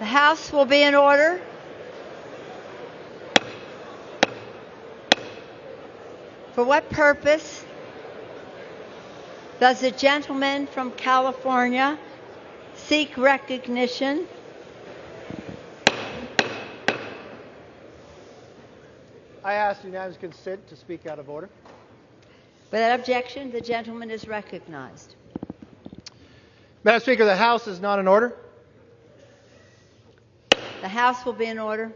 The House will be in order. For what purpose does the gentleman from California seek recognition? I ask unanimous consent to speak out of order. Without objection, the gentleman is recognized. Madam Speaker, the House is not in order. The House will be in order.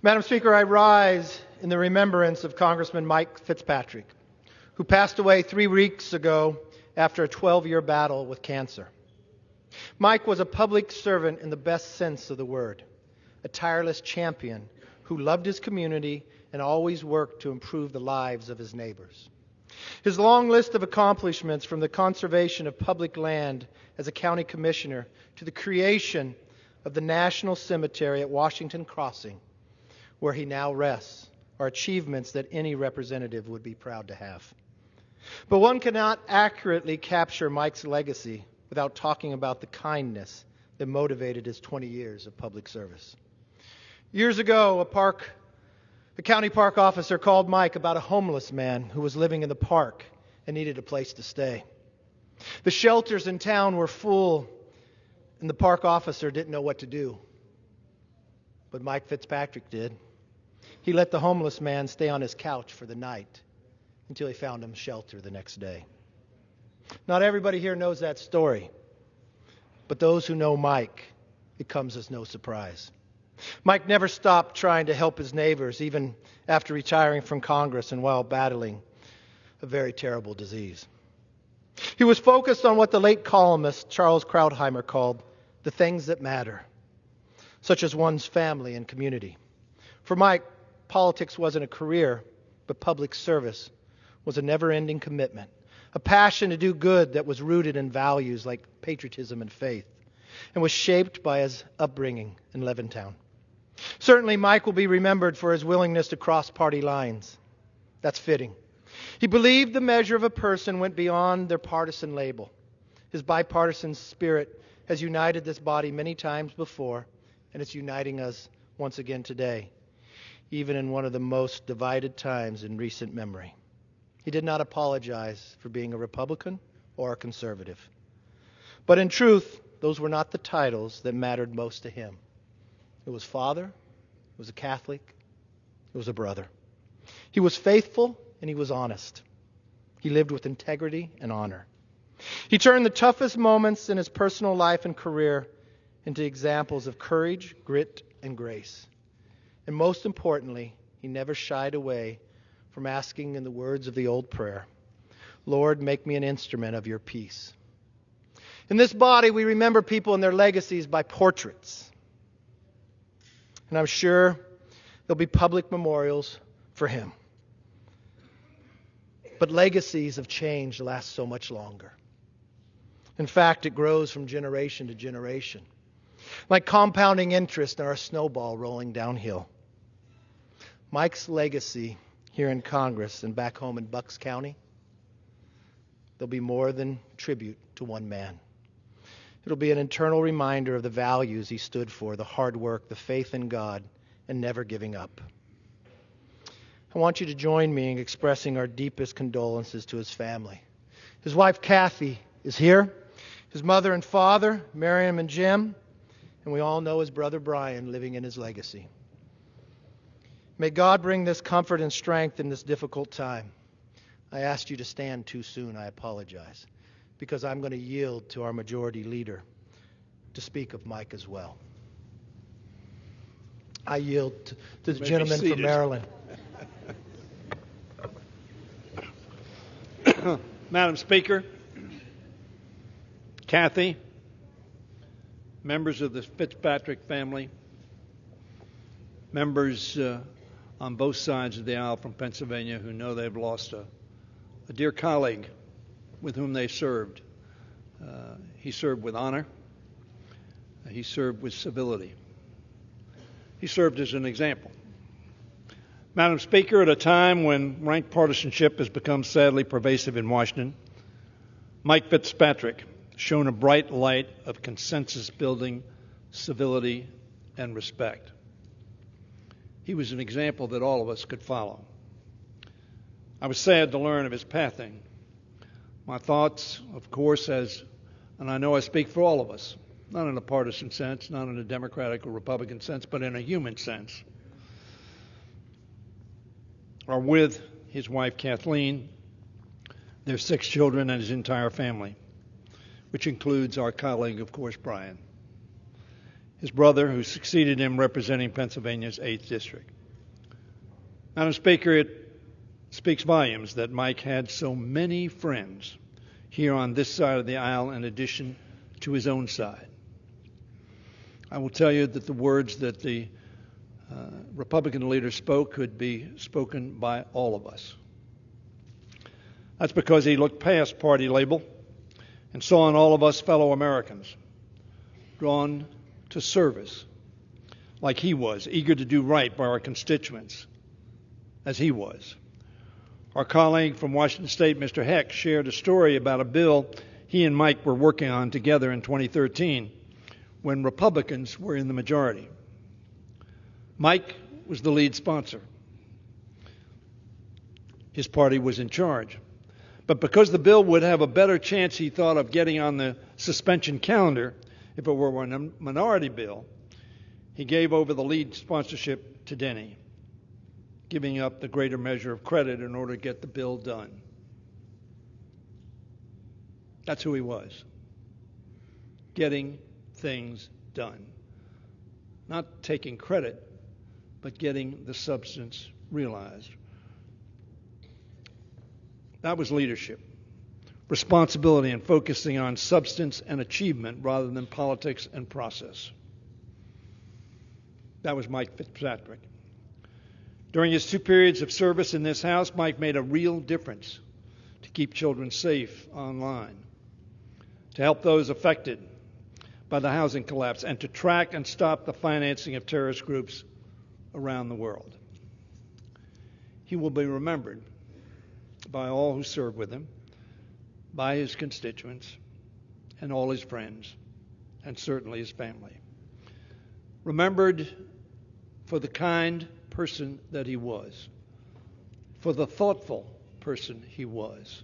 Madam Speaker, I rise in the remembrance of Congressman Mike Fitzpatrick, who passed away 3 weeks ago after a 12-year battle with cancer. Mike was a public servant in the best sense of the word, a tireless champion who loved his community and always worked to improve the lives of his neighbors. His long list of accomplishments, from the conservation of public land as a county commissioner to the creation of the National Cemetery at Washington Crossing, where he now rests, are achievements that any representative would be proud to have. But one cannot accurately capture Mike's legacy without talking about the kindness that motivated his 20 years of public service. Years ago, a county park officer called Mike about a homeless man who was living in the park and needed a place to stay. The shelters in town were full, and the park officer didn't know what to do. But Mike Fitzpatrick did. He let the homeless man stay on his couch for the night until he found him shelter the next day. Not everybody here knows that story, but those who know Mike, it comes as no surprise. Mike never stopped trying to help his neighbors, even after retiring from Congress and while battling a very terrible disease. He was focused on what the late columnist Charles Krauthammer called the things that matter, such as one's family and community. For Mike, politics wasn't a career, but public service was a never-ending commitment, a passion to do good that was rooted in values like patriotism and faith, and was shaped by his upbringing in Levittown. Certainly, Mike will be remembered for his willingness to cross party lines. That's fitting. He believed the measure of a person went beyond their partisan label. His bipartisan spirit has united this body many times before, and it's uniting us once again today, even in one of the most divided times in recent memory. He did not apologize for being a Republican or a conservative. But in truth, those were not the titles that mattered most to him. It was father, it was a Catholic, it was a brother. He was faithful and he was honest. He lived with integrity and honor. He turned the toughest moments in his personal life and career into examples of courage, grit, and grace. And most importantly, he never shied away from asking in the words of the old prayer, "Lord, make me an instrument of your peace." In this body, we remember people and their legacies by portraits. And I'm sure there'll be public memorials for him. But legacies of change last so much longer. In fact, it grows from generation to generation, like compounding interest or a snowball rolling downhill. Mike's legacy here in Congress and back home in Bucks County, there'll be more than tribute to one man. It'll be an eternal reminder of the values he stood for, the hard work, the faith in God, and never giving up. I want you to join me in expressing our deepest condolences to his family. His wife, Kathy, is here. His mother and father, Miriam and Jim, and we all know his brother, Brian, living in his legacy. May God bring this comfort and strength in this difficult time. I asked you to stand too soon. I apologize, because I'm going to yield to our majority leader to speak of Mike as well. I yield to the gentleman from Maryland. Madam Speaker, Kathy, members of the Fitzpatrick family, members on both sides of the aisle from Pennsylvania who know they've lost a dear colleague with whom they served. He served with honor. He served with civility. He served as an example. Madam Speaker, at a time when rank partisanship has become sadly pervasive in Washington, Mike Fitzpatrick shone a bright light of consensus building, civility, and respect. He was an example that all of us could follow. I was sad to learn of his passing. My thoughts, of course, and I know I speak for all of us, not in a partisan sense, not in a Democratic or Republican sense, but in a human sense, are with his wife Kathleen, their 6 children, and his entire family, which includes our colleague, of course, Brian, his brother, who succeeded him representing Pennsylvania's 8th District. Madam Speaker, it speaks volumes that Mike had so many friends here on this side of the aisle in addition to his own side. I will tell you that the words that the Republican leader spoke could be spoken by all of us. That's because he looked past party label and saw in all of us fellow Americans drawn to service like he was, eager to do right by our constituents as he was. Our colleague from Washington State, Mr. Heck, shared a story about a bill he and Mike were working on together in 2013 when Republicans were in the majority. Mike was the lead sponsor. His party was in charge. But because the bill would have a better chance, he thought, of getting on the suspension calendar if it were a minority bill, he gave over the lead sponsorship to Denny, giving up the greater measure of credit in order to get the bill done. That's who he was. Getting things done. Not taking credit, but getting the substance realized. That was leadership. Responsibility and focusing on substance and achievement rather than politics and process. That was Mike Fitzpatrick. During his 2 periods of service in this House, Mike made a real difference to keep children safe online, to help those affected by the housing collapse, and to track and stop the financing of terrorist groups around the world. He will be remembered by all who served with him, by his constituents, and all his friends, and certainly his family. Remembered for the kind person that he was, for the thoughtful person he was,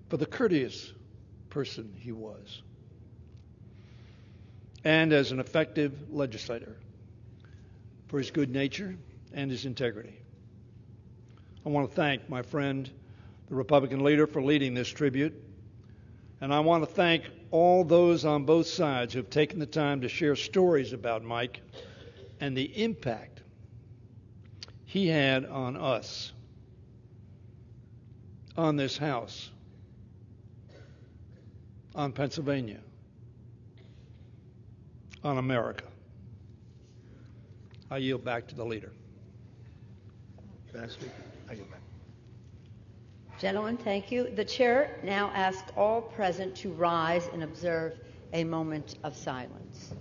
for the courteous person he was, and as an effective legislator, for his good nature and his integrity. I want to thank my friend, the Republican leader, for leading this tribute, and I want to thank all those on both sides who have taken the time to share stories about Mike and the impact he had on us, on this House, on Pennsylvania, on America. I yield back to the leader. Madam Speaker, I yield back. Gentlemen, thank you. The chair now asks all present to rise and observe a moment of silence.